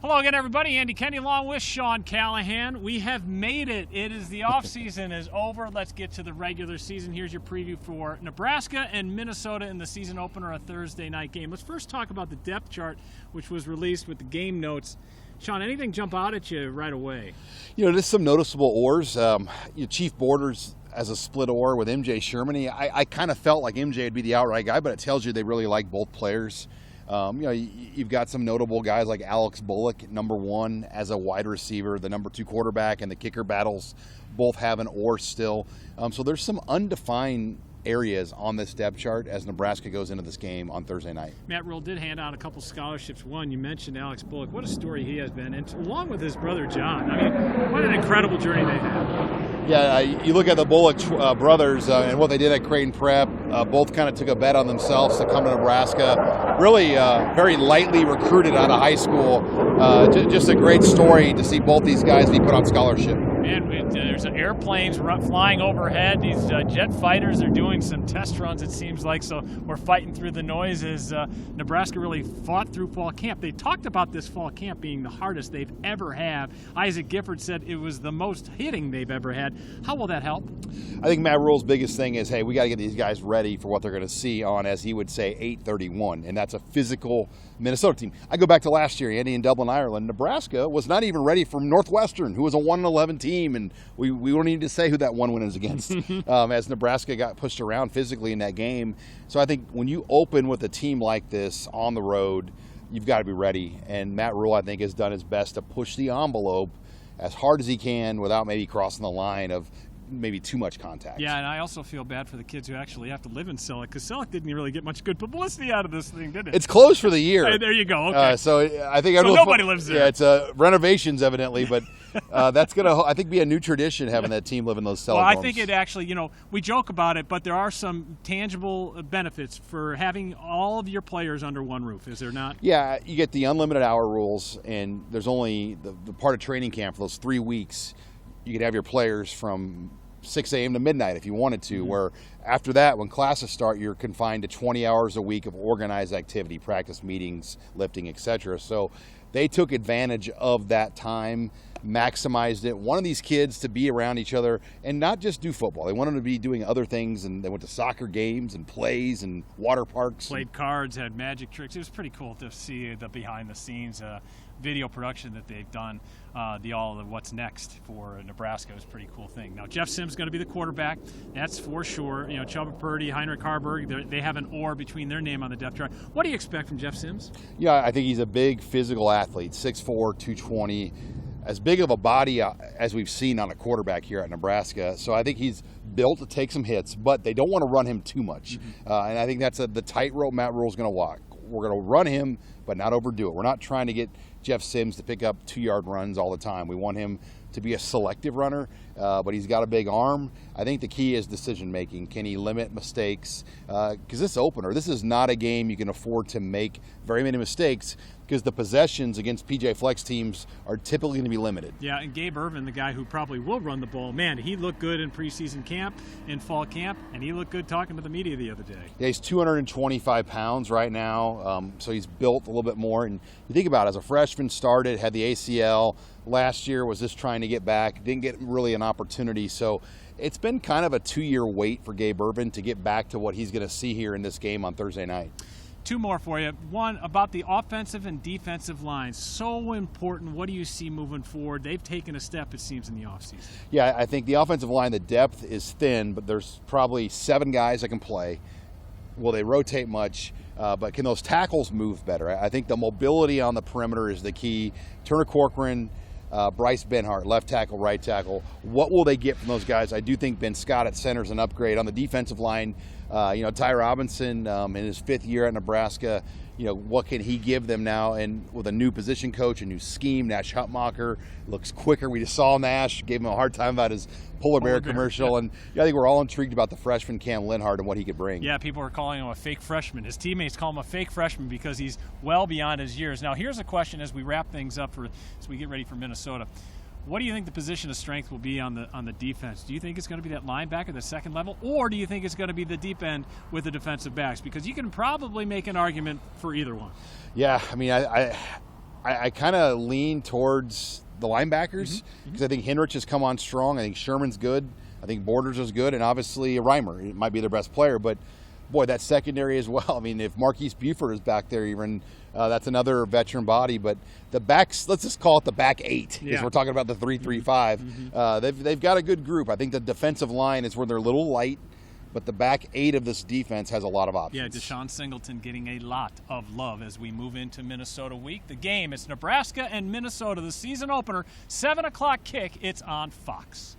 Hello again, everybody. Andy Kenny along with Sean Callahan. We have made it. It is the offseason is over. Let's get to the regular season. Here's your preview for Nebraska and Minnesota in the season opener, a Thursday night game. Let's first talk about the depth chart, which was released with the game notes. Sean, anything jump out at you right away? You know, there's some noticeable oars. Chief Borders as a split oar with MJ Shermany. I kind of felt like MJ would be the outright guy, but it tells you they really like both players. You've got some notable guys like Alex Bullock, number one as a wide receiver, the number two quarterback, and the kicker battles both have an oar still. So there's some undefined areas on this depth chart as Nebraska goes into this game on Thursday night. Matt Rule did hand out a couple scholarships. One, you mentioned Alex Bullock. What a story he has been, and along with his brother John. I mean, what an incredible journey they had. Yeah, you look at the Bullock brothers and what they did at Creighton Prep. Both kind of took a bet on themselves to come to Nebraska. Really very lightly recruited out of high school. Just a great story to see both these guys be put on scholarship. Man, there's airplanes flying overhead. These jet fighters are doing some test runs, it seems like, so we're fighting through the noise as Nebraska really fought through fall camp. They talked about this fall camp being the hardest they've ever had. Isaac Gifford said it was the most hitting they've ever had. How will that help? I think Matt Rule's biggest thing is, hey, we got to get these guys ready for what they're going to see on, as he would say, 8/31, and that's a physical Minnesota team. I go back to last year, Andy, in Dublin, Ireland. Nebraska was not even ready for Northwestern, who was a 1-11 team, and we don't need to say who that one win is against as Nebraska got pushed around physically in that game. So I think when you open with a team like this on the road, you've got to be ready, and Matt Rule, I think, has done his best to push the envelope as hard as he can without maybe crossing the line of maybe too much contact. Yeah, and I also feel bad for the kids who actually have to live in Selleck, because Selleck didn't really get much good publicity out of this thing, did it? It's closed for the year. Hey, there you go. Okay. So I think so nobody lives there. Yeah, it's renovations evidently, but that's going to, I think, be a new tradition, having that team live in those Selleck Well, I homes. think it actually, we joke about it, but there are some tangible benefits for having all of your players under one roof, is there not? Yeah, you get the unlimited hour rules, and there's only the part of training camp for those 3 weeks. You could have your players from 6 a.m. to midnight if you wanted to, where after that, when classes start, you're confined to 20 hours a week of organized activity, practice, meetings, lifting, etc. So they took advantage of that time, maximized it, wanted these kids to be around each other and not just do football. They wanted to be doing other things, and they went to soccer games and plays and water parks. Played cards, had magic tricks. It was pretty cool to see the behind-the-scenes video production that they've done. All of what's next for Nebraska is a pretty cool thing. Now, Jeff Sims is going to be the quarterback. That's for sure. Chuba Purdy, Heinrich Harburg, they have an oar between their name on the depth chart. What do you expect from Jeff Sims? Yeah, I think he's a big physical athlete, 6'4", 220, as big of a body as we've seen on a quarterback here at Nebraska. So I think he's built to take some hits, but they don't want to run him too much. And I think that's the tightrope Matt Rule's going to walk. We're going to run him, but not overdo it. We're not trying to get Jeff Sims to pick up 2-yard runs all the time. We want him to be a selective runner, but he's got a big arm. I think the key is decision making. Can he limit mistakes? Because this opener, this is not a game you can afford to make very many mistakes, because the possessions against PJ Flex teams are typically going to be limited. Yeah, and Gabe Irvin, the guy who probably will run the ball, man, he looked good in preseason camp, in fall camp, and he looked good talking to the media the other day. Yeah, he's 225 pounds right now, so he's built a little bit more. And you think about it, as a freshman, started, had the ACL. Last year was just trying to get back, didn't get really an opportunity. So it's been kind of a 2-year wait for Gabe Irvin to get back to what he's going to see here in this game on Thursday night. Two more for you. One, about the offensive and defensive lines. So important. What do you see moving forward? They've taken a step, it seems, in the offseason. Yeah, I think the offensive line, the depth is thin, but there's probably 7 guys that can play. Will they rotate much? But can those tackles move better? I think the mobility on the perimeter is the key. Turner Corcoran, Bryce Benhart, left tackle, right tackle. What will they get from those guys? I do think Ben Scott at center is an upgrade. On the defensive line, Ty Robinson in his 5th year at Nebraska, what can he give them now? And with a new position coach, a new scheme, Nash Hutmacher looks quicker. We just saw Nash, gave him a hard time about his Polar Bear commercial. Yeah. And I think we're all intrigued about the freshman Cam Linhart and what he could bring. Yeah, people are calling him a fake freshman. His teammates call him a fake freshman because he's well beyond his years. Now, here's a question as we wrap things up as we get ready for Minnesota. What do you think the position of strength will be on the defense? Do you think it's going to be that linebacker, the second level, or do you think it's going to be the deep end with the defensive backs? Because you can probably make an argument for either one. Yeah, I mean, I kind of lean towards the linebackers because I think Henrich has come on strong. I think Sherman's good. I think Borders is good, and obviously Reimer. It might be their best player, but boy, that secondary as well. I mean, if Marquise Buford is back there, even that's another veteran body. But the backs, let's just call it the back 8, because we're talking about the 3-3-5. They've got a good group. I think the defensive line is where they're a little light, but the back 8 of this defense has a lot of options. Yeah, Deshaun Singleton getting a lot of love as we move into Minnesota week. The game, it's Nebraska and Minnesota, the season opener, 7 o'clock kick. It's on Fox.